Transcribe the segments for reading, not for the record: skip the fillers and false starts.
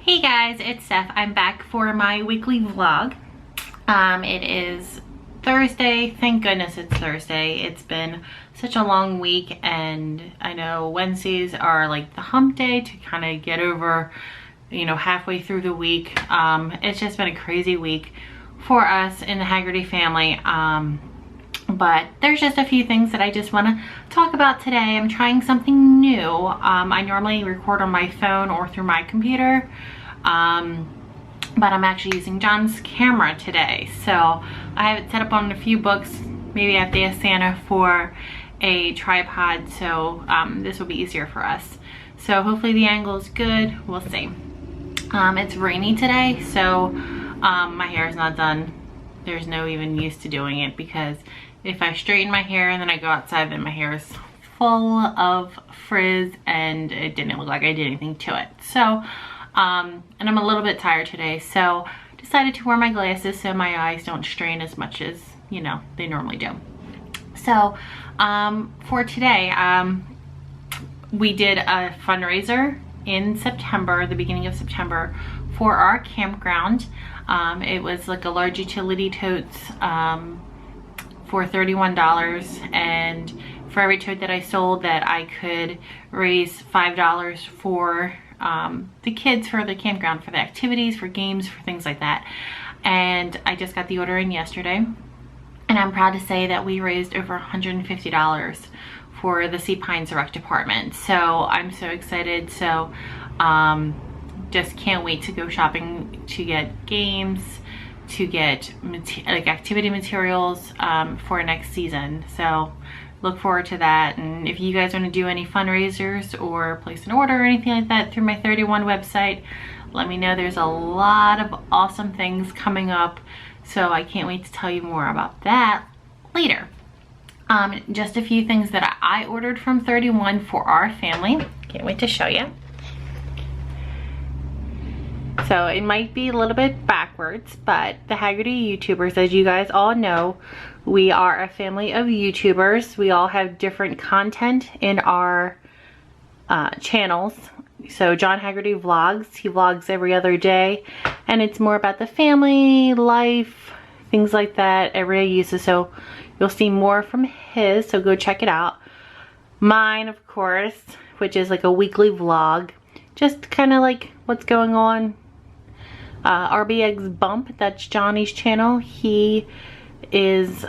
Hey guys, it's Steph. I'm back for my weekly vlog. It is Thursday. Thank goodness it's Thursday. It's been such a long week, and I know Wednesdays are like the hump day to kind of get over, you know, halfway through the week. It's just been a crazy week for us in the Haggerty family. But there's just a few things that I just want to talk about today. I'm trying something new. I normally record on my phone or through my computer, but I'm actually using John's camera today. So I have it set up on a few books. Maybe I have to ask Santa for a tripod, so this will be easier for us. So hopefully the angle is good. We'll see. It's rainy today, so my hair is not done. There's no even use to doing it, because if I straighten my hair and then I go outside, then my hair is full of frizz and it didn't look like I did anything to it. So, and I'm a little bit tired today, so decided to wear my glasses so my eyes don't strain as much as, you know, they normally do. So, for today, we did a fundraiser in September, the beginning of September, for our campground. It was like a large utility totes, for $31, and for every tote that I sold, that I could raise $5 for the kids, for the campground, for the activities, for games, for things like that. And I just got the order in yesterday, and I'm proud to say that we raised over $150 for the Sea Pines Rec Department. So I'm so excited. So just can't wait to go shopping to get games, to get like activity materials for next season. So look forward to that. And if you guys want to do any fundraisers or place an order or anything like that through my 31 website, let me know. There's a lot of awesome things coming up, so I can't wait to tell you more about that later. Just a few things that I ordered from 31 for our family. Can't wait to show you. So it might be a little bit backwards, but the Haggerty YouTubers, as you guys all know, we are a family of YouTubers. We all have different content in our channels. So John Haggerty vlogs. He vlogs every other day, and it's more about the family, life, things like that, everyday uses. So you'll see more from his, so go check it out. Mine, of course, which is like a weekly vlog, just kind of like what's going on. RBX Bump, that's Johnny's channel. He is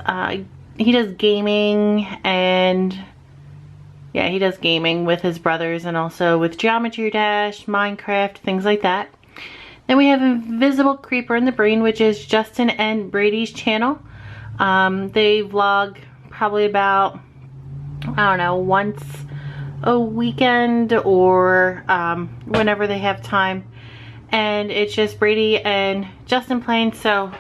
he does gaming, and yeah, he does gaming with his brothers and also with Geometry Dash, Minecraft, things like that. Then we have Invisible Creeper in the Brain, which is Justin and Brady's channel. They vlog probably about, I don't know, once a weekend or whenever they have time. And it's just Brady and Justin playing, so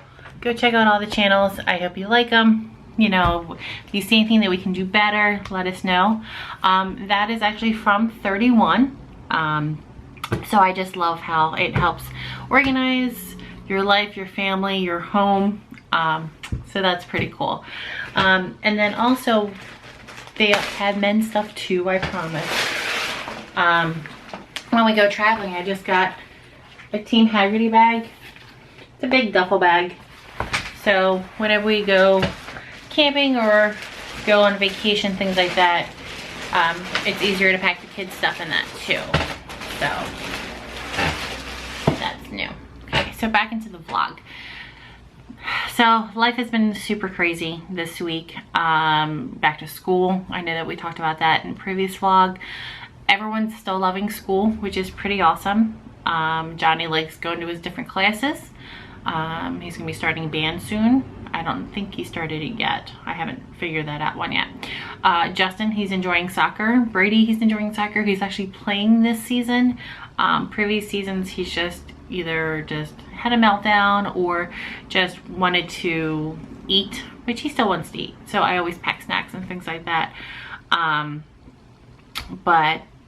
go check out all the channels. I hope you like them. You know, if you see anything that we can do better, let us know. That is actually from 31. So I just love how it helps organize your life, your family, your home. So that's pretty cool. And then also, they had men's stuff too, I promise. When we go traveling, I just got a Team Haggerty bag. It's a big duffel bag. So whenever we go camping or go on vacation, things like that, it's easier to pack the kids' stuff in that too. So that's new. Okay, so back into the vlog. So life has been super crazy this week. Back to school. I know that we talked about that in previous vlog. Everyone's still loving school, which is pretty awesome. Johnny likes going to his different classes. He's gonna be starting band soon. I don't think he started it yet. I haven't figured that out one yet. Justin, he's enjoying soccer. Brady, he's enjoying soccer. He's actually playing this season. Previous seasons, he's just either just had a meltdown or just wanted to eat, which he still wants to eat. So I always pack snacks and things like that. But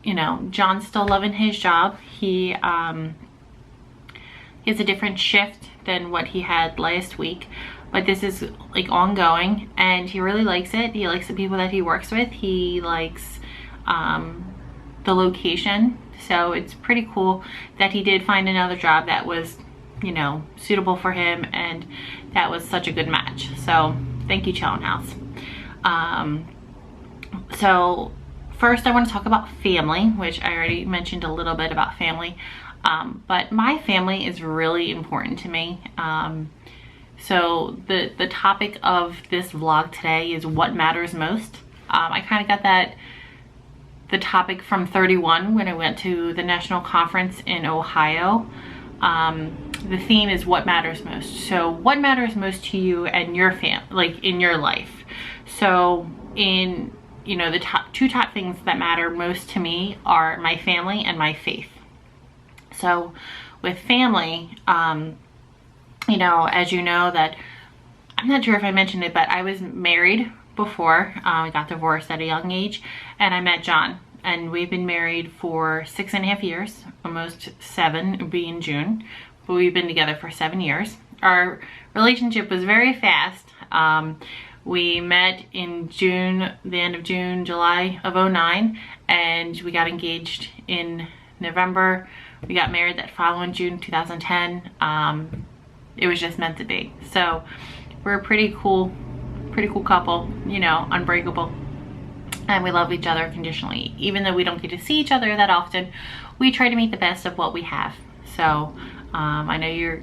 you know, John's still loving his job. He has a different shift than what he had last week, but this is like ongoing, and he really likes it. He likes the people that he works with. He likes the location. So it's pretty cool that he did find another job that was, you know, suitable for him, and that was such a good match. So thank you, Cheltenham House. So first I want to talk about family, which I already mentioned a little bit about family. But my family is really important to me. So the topic of this vlog today is what matters most. I kind of got the topic from 31 when I went to the national conference in Ohio. The theme is what matters most. So what matters most to you and your like in your life. So in, you know, the two top things that matter most to me are my family and my faith. So with family, you know, as you know, that I'm not sure if I mentioned it, but I was married before. I got divorced at a young age, and I met John, and we've been married for 6.5 years, almost 7, it'll be in June, but we've been together for 7 years. Our relationship was very fast. We met in June, the end of June, July of 2009, and we got engaged in November. We got married that following June 2010. It was just meant to be. So we're a pretty cool couple, you know, unbreakable. And we love each other unconditionally. Even though we don't get to see each other that often, we try to make the best of what we have. So I know your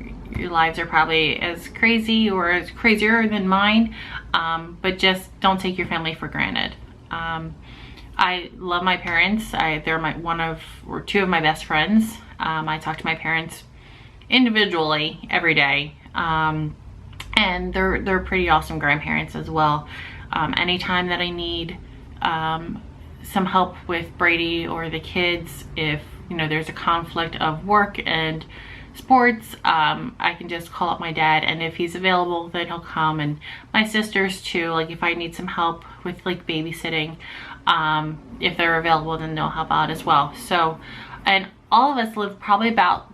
lives are probably as crazy or as crazier than mine, but just don't take your family for granted. I love my parents. They're one of or two of my best friends. I talk to my parents individually every day, and they're pretty awesome grandparents as well. Anytime that I need some help with Brady or the kids, if you know there's a conflict of work and sports, I can just call up my dad, and if he's available, then he'll come. And my sisters too, like if I need some help with like babysitting, if they're available, then they'll help out as well. So, and all of us live probably about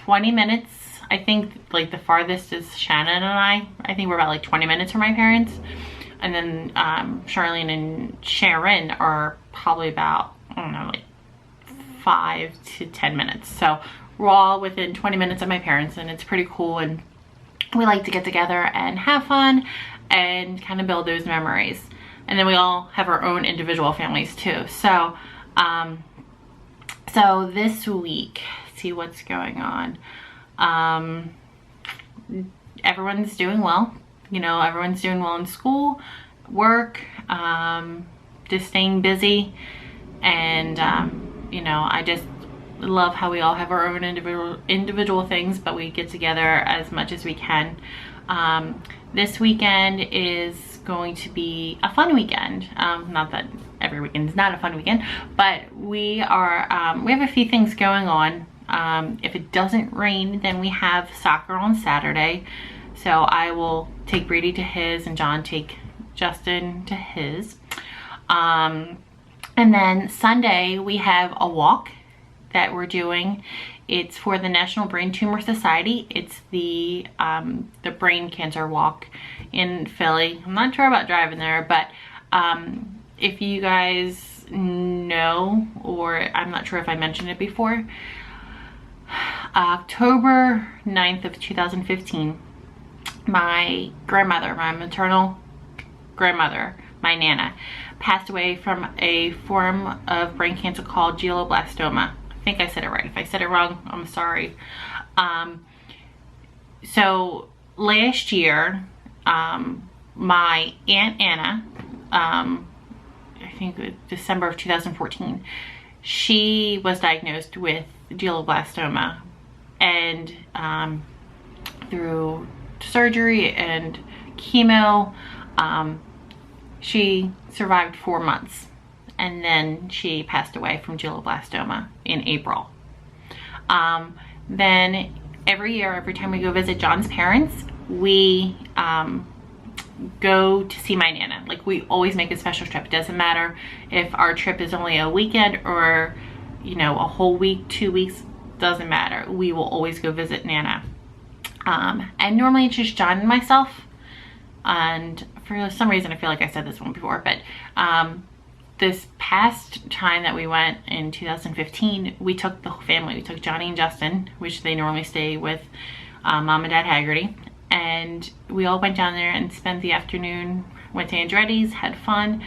20 minutes. I think like the farthest is Shannon and I think we're about like 20 minutes from my parents. And then Charlene and Sharon are probably about, I don't know, like 5 to 10 minutes. So we're all within 20 minutes of my parents, and it's pretty cool. And we like to get together and have fun and kind of build those memories. And then we all have our own individual families too. So, so this week, see what's going on. Everyone's doing well. You know, everyone's doing well in school, work, just staying busy. And, you know, I just love how we all have our own individual things, but we get together as much as we can. This weekend is going to be a fun weekend. Not that every weekend is not a fun weekend, but we have a few things going on. If it doesn't rain, then we have soccer on Saturday. So I will take Brady to his and John take Justin to his. And then Sunday we have a walk that we're doing. It's for the National Brain Tumor Society. It's the brain cancer walk in Philly. I'm not sure about driving there, but if you guys know, or I'm not sure if I mentioned it before, October 9th of 2015, my grandmother, my maternal grandmother, my Nana, passed away from a form of brain cancer called glioblastoma. I think I said it right. If I said it wrong, I'm sorry. So last year, my Aunt Anna, I think December of 2014, she was diagnosed with glioblastoma, and through surgery and chemo, she survived 4 months, and then she passed away from glioblastoma in April. Then every year, every time we go visit John's parents, we go to see my Nana. Like, we always make a special trip. It doesn't matter if our trip is only a weekend or, you know, a whole week, 2 weeks, doesn't matter. We will always go visit Nana. And normally it's just John and myself. And for some reason, I feel like I said this one before, but this past time that we went in 2015, we took the whole family. We took Johnny and Justin, which they normally stay with Mom and Dad Haggerty, and we all went down there and spent the afternoon, went to Andretti's, had fun.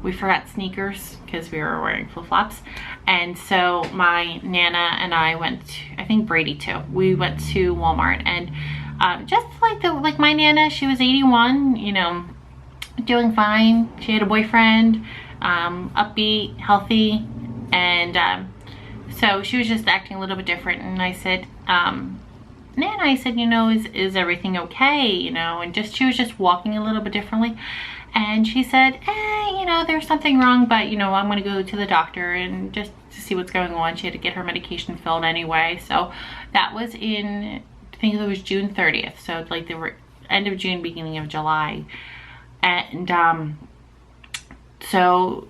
We forgot sneakers because we were wearing flip-flops, and so my Nana and I went to, I think Brady too, we went to Walmart, and just like my Nana, she was 81, you know, doing fine. She had a boyfriend, upbeat, healthy, and so she was just acting a little bit different. And I said, Nana, I said, you know, is everything okay, you know? And just, she was just walking a little bit differently. And she said, you know, there's something wrong, but, you know, I'm going to go to the doctor and just to see what's going on. She had to get her medication filled anyway. So that was in, I think it was June 30th. So like the end of June, beginning of July. And so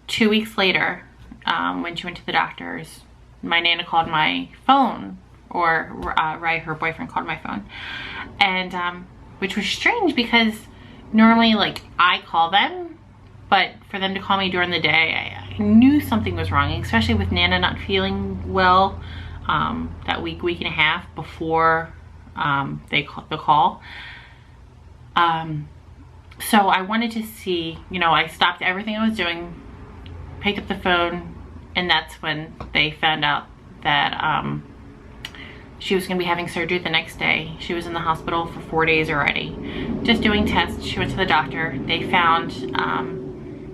2 weeks later, when she went to the doctor's, my Nana called my phone, or Ray, her boyfriend, called my phone. And which was strange because normally, like, I call them, but for them to call me during the day, I knew something was wrong, especially with Nana not feeling well that week and a half before the call. So I wanted to see, you know, I stopped everything I was doing, picked up the phone, and that's when they found out that she was going to be having surgery the next day. She was in the hospital for 4 days already, just doing tests. She went to the doctor. They found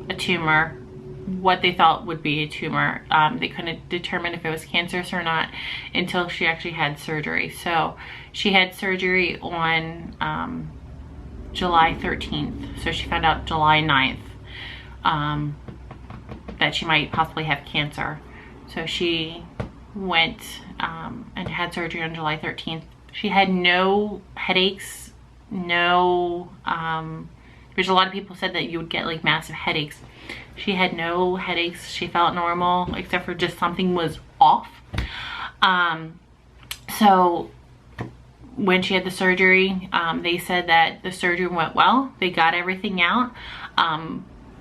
a tumor, what they thought would be a tumor. They couldn't determine if it was cancerous or not until she actually had surgery. So she had surgery on July 13th. So she found out July 9th that she might possibly have cancer. So she went and had surgery on July 13th. She had no headaches, no, there's a lot of people said that you would get like massive headaches. She had no headaches. She felt normal, except for just something was off. So when she had the surgery, they said that the surgery went well. They got everything out.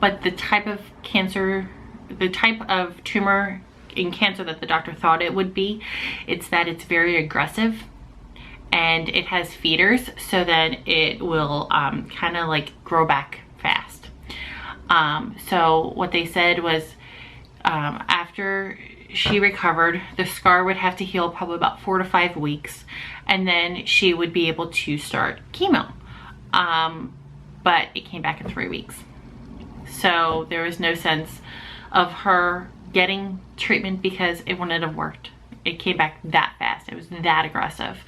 But the type of cancer, the type of tumor in cancer that the doctor thought it would be, it's that it's very aggressive and it has feeders, so that it will kind of like grow back fast. So what they said was after she recovered, the scar would have to heal probably about 4 to 5 weeks, and then she would be able to start chemo. But it came back in 3 weeks. So there was no sense of her getting treatment because it wouldn't have worked. It came back that fast. It was that aggressive.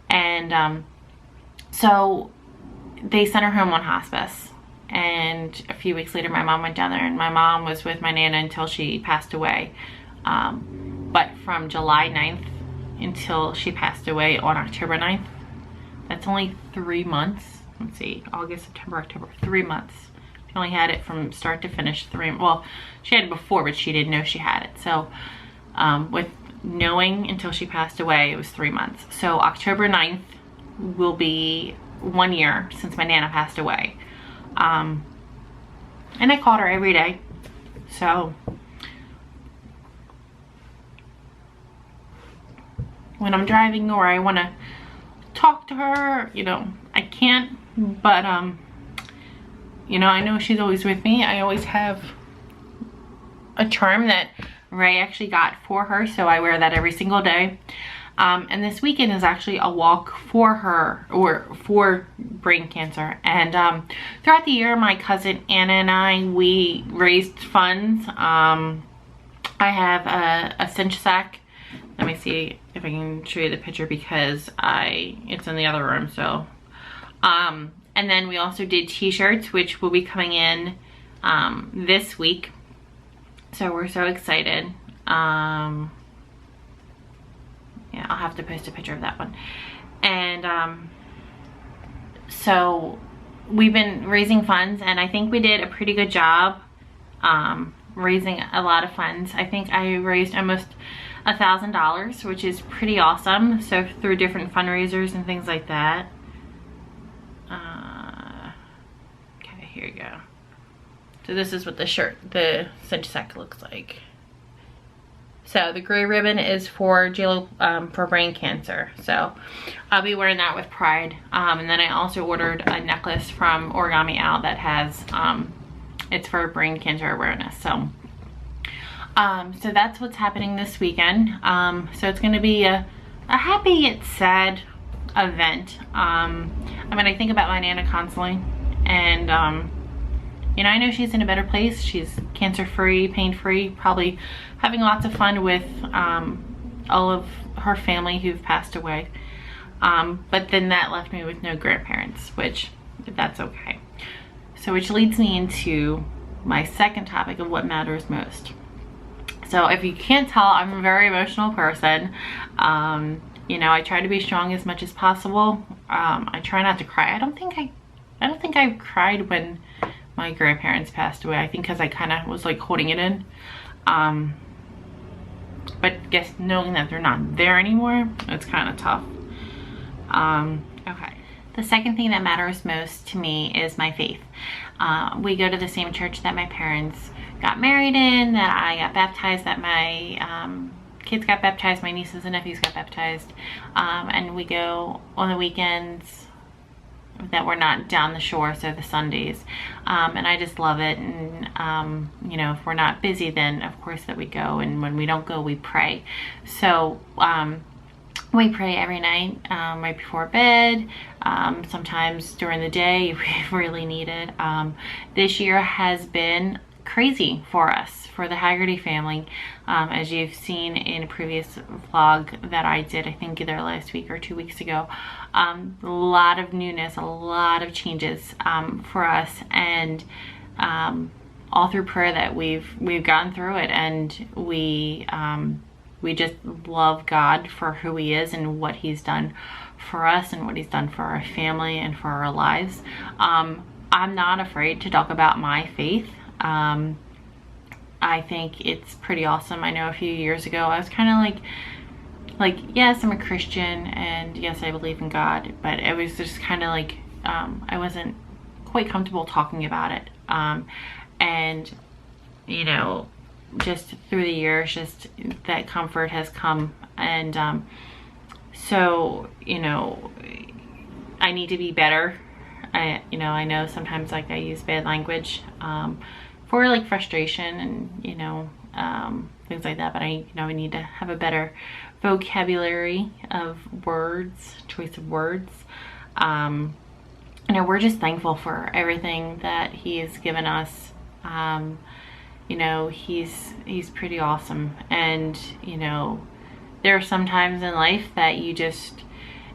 And so they sent her home on hospice. And a few weeks later, my mom went down there, and my mom was with my Nana until she passed away. But from July 9th until she passed away on October 9th, that's only 3 months. Let's see, August, September, October, 3 months. She only had it from start to finish. Well, she had it before, but she didn't know she had it. So with knowing until she passed away, it was 3 months. So October 9th will be 1 year since my Nana passed away. And I called her every day. So when I'm driving or I want to talk to her, you know, I can't, but you know, I know she's always with me. I always have a charm that Ray actually got for her, so I wear that every single day. And this weekend is actually a walk for her, or for brain cancer. And throughout the year, my cousin Anna and I, we raised funds. I have a cinch sack. Let me see if I can show you the picture because it's in the other room. So, and then we also did t-shirts, which will be coming in this week. So we're so excited. Yeah, I'll have to post a picture of that one. And so we've been raising funds, and I think we did a pretty good job raising a lot of funds. I think I raised almost $1,000, which is pretty awesome. So through different fundraisers and things like that. Okay, here you go. So this is what the cinch sack looks like. So the gray ribbon is for for brain cancer. So I'll be wearing that with pride. And then I also ordered a necklace from Origami Owl that has, it's for brain cancer awareness. So that's what's happening this weekend. So it's going to be a happy yet sad event. I mean, I think about my Nana constantly, and you know, I know she's in a better place. She's cancer-free, pain-free, probably having lots of fun with all of her family who've passed away. But then that left me with no grandparents, which that's okay. So which leads me into my second topic of what matters most. So if you can't tell, I'm a very emotional person. You know, I try to be strong as much as possible. I try not to cry. I don't think I cried when my grandparents passed away. I think because I kind of was like holding it in. But guess knowing that they're not there anymore, it's kind of tough. Okay. The second thing that matters most to me is my faith. We go to the same church that my parents got married in, that I got baptized, that my kids got baptized, my nieces and nephews got baptized. And we go on the weekends that we're not down the shore, so the Sundays. And I just love it. And you know, if we're not busy, then of course that we go, and when we don't go, we pray. So we pray every night, right before bed, sometimes during the day if we really need it. This year has been crazy for us, for the Haggerty family. As you've seen in a previous vlog that I did, I think either last week or 2 weeks ago, a lot of newness, a lot of changes for us, and all through prayer that we've gotten through it, and we just love God for who he is and what he's done for us and what he's done for our family and for our lives. I'm not afraid to talk about my faith. I think it's pretty awesome. I know a few years ago I was kind of like yes, I'm a Christian, and yes, I believe in God, but it was just kind of like I wasn't quite comfortable talking about it. And you know, just through the years, just that comfort has come, and so you know, I need to be better. I know sometimes like I use bad language for like frustration and you know, things like that, but I need to have a better vocabulary of words, choice of words. You know, we're just thankful for everything that he has given us. You know, he's pretty awesome, and you know, there are some times in life that you just,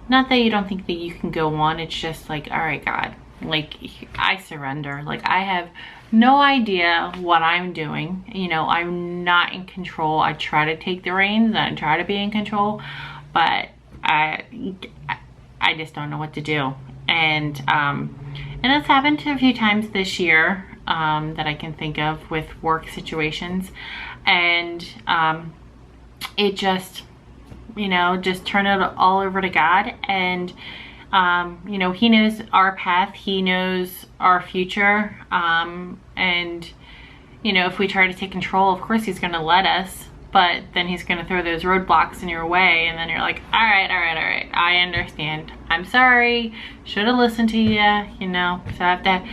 not that you don't think that you can go on, it's just like, all right, God, like I surrender. Like I have no idea what I'm doing. You know, I'm not in control. I try to take the reins and I try to be in control, but I just don't know what to do. And it's happened a few times this year that I can think of with work situations, and it just, you know, just turn it all over to God. And you know, he knows our path, he knows our future, and you know, if we try to take control, of course he's going to let us, but then he's going to throw those roadblocks in your way, and then you're like, all right, I understand, I'm sorry, should have listened to you, you know. So I have to,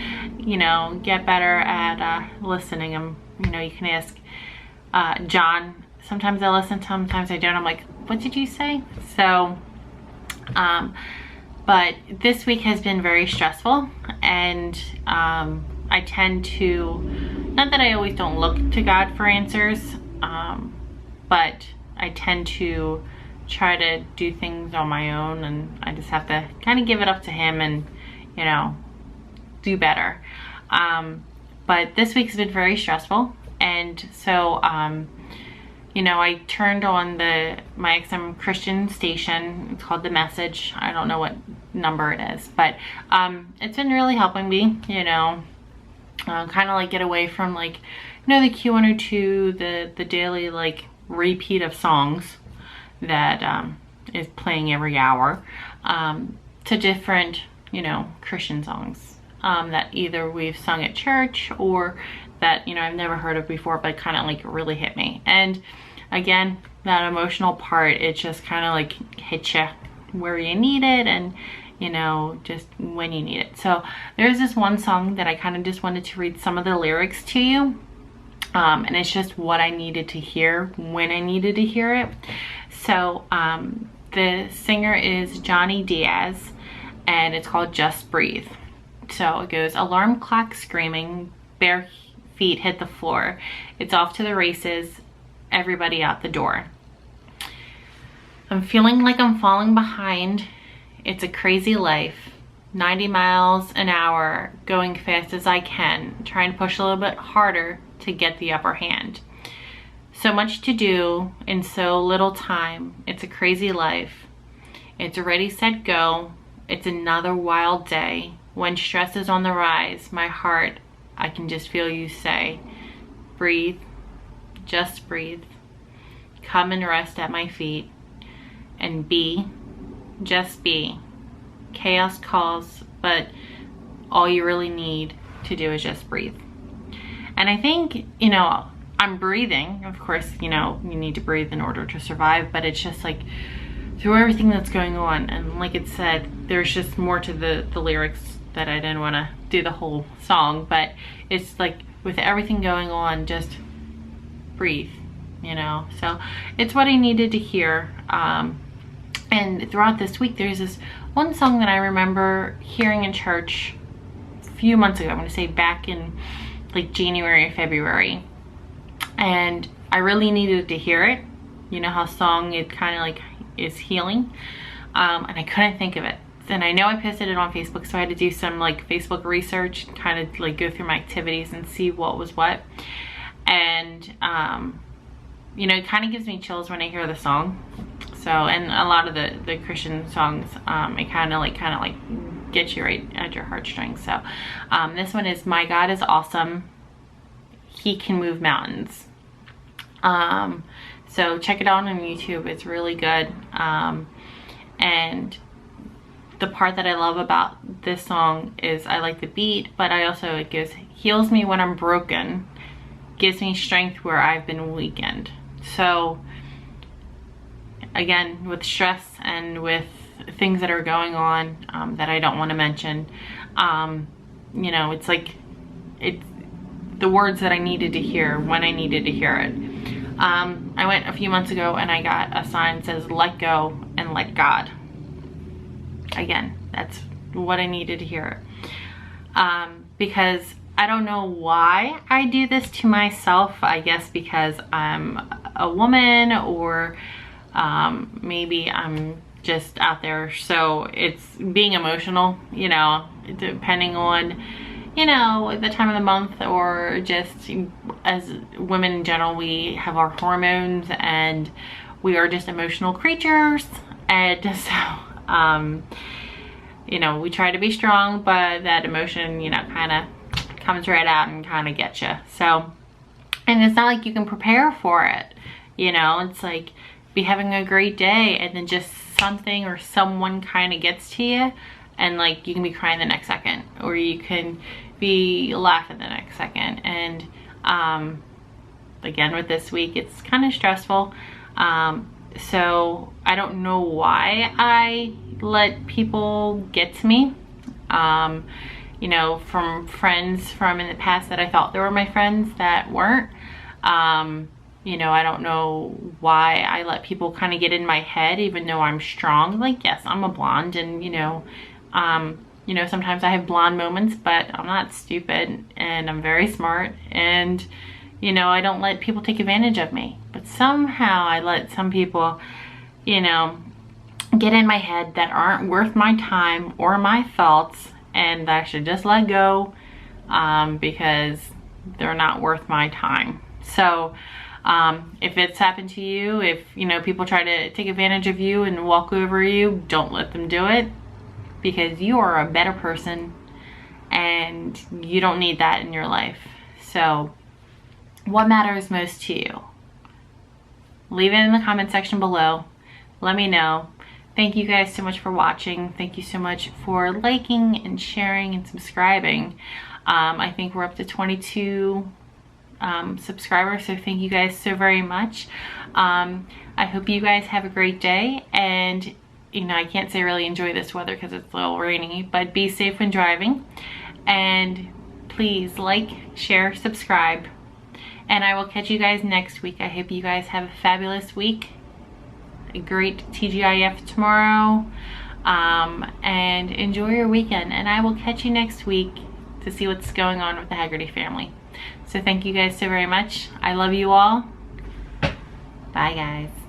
you know, get better at listening. You know, you can ask John. Sometimes I listen, sometimes I don't. I'm like, what did you say? So but this week has been very stressful, and I tend to, not that I always don't look to God for answers, but I tend to try to do things on my own, and I just have to kind of give it up to him and, you know, do better. But this week's been very stressful, and so you know, I turned on my XM Christian station. It's called The Message. I don't know what number it is, but it's been really helping me, you know, kind of like get away from like, you know, the Q102, the daily like repeat of songs that is playing every hour, to different, you know, Christian songs that either we've sung at church or that, you know, I've never heard of before, but kind of like really hit me. And again, that emotional part, it just kind of like hits you where you need it, and you know, just when you need it. So there's this one song that I kind of just wanted to read some of the lyrics to you. And it's just what I needed to hear when I needed to hear it. So the singer is Johnny Diaz, and it's called Just Breathe. So it goes, alarm clock screaming, bare feet hit the floor. It's off to the races, everybody out the door. I'm feeling like I'm falling behind. It's a crazy life. 90 miles an hour, going fast as I can, trying to push a little bit harder to get the upper hand. So much to do in so little time. It's a crazy life. It's ready, set, go. It's another wild day. When stress is on the rise, my heart, I can just feel you say, breathe, just breathe. Come and rest at my feet and be, just be. Chaos calls, but all you really need to do is just breathe. And I think, you know, I'm breathing. Of course, you know, you need to breathe in order to survive, but it's just like through everything that's going on. And like it said, there's just more to the lyrics that I didn't want to do the whole song, but it's like with everything going on, just breathe, you know? So it's what I needed to hear. And throughout this week, there's this one song that I remember hearing in church a few months ago. I'm going to say back in like January or February. And I really needed to hear it. You know how song, it kind of like is healing. And I couldn't think of it. And I know I posted it on Facebook, so I had to do some like Facebook research, kind of like go through my activities and see what was what. And, you know, it kind of gives me chills when I hear the song. So, and a lot of the Christian songs, it kind of like get you right at your heartstrings. So, this one is My God is Awesome. He Can Move Mountains. So check it out on YouTube. It's really good. And the part that I love about this song is I like the beat, but I also, it goes, heals me when I'm broken, gives me strength where I've been weakened. So again, with stress and with things that are going on that I don't want to mention, you know, it's like, it's the words that I needed to hear when I needed to hear it. I went a few months ago and I got a sign that says, let go and let God. Again, that's what I needed to hear. Because I don't know why I do this to myself. I guess because I'm a woman, or maybe I'm just out there. So it's being emotional, you know, depending on, you know, the time of the month, or just as women in general, we have our hormones and we are just emotional creatures. And so, you know, we try to be strong, but that emotion, you know, kind of comes right out and kind of gets you. So, and it's not like you can prepare for it, you know, it's like be having a great day and then just something or someone kind of gets to you, and like you can be crying the next second, or you can be laughing the next second. And again, with this week, it's kind of stressful. So I don't know why I let people get to me. You know, from friends from in the past that I thought they were my friends that weren't. You know, I don't know why I let people kind of get in my head, even though I'm strong. Like, yes, I'm a blonde, and you know, sometimes I have blonde moments, but I'm not stupid, and I'm very smart, and you know, I don't let people take advantage of me. But somehow I let some people, you know, get in my head that aren't worth my time or my thoughts, and I should just let go, because they're not worth my time. So if it's happened to you, if you know people try to take advantage of you and walk over you, don't let them do it, because you are a better person and you don't need that in your life. So what matters most to you? Leave it in the comment section below. Let me know. Thank you guys so much for watching. Thank you so much for liking and sharing and subscribing. I think we're up to 22 subscribers, so thank you guys so very much. I hope you guys have a great day, and you know, I can't say really enjoy this weather because it's a little rainy, but be safe when driving, and please like, share, subscribe, and I will catch you guys next week. I hope you guys have a fabulous week, a great TGIF tomorrow, and enjoy your weekend, and I will catch you next week to see what's going on with the Haggerty family. So thank you guys so very much. I love you all. Bye guys.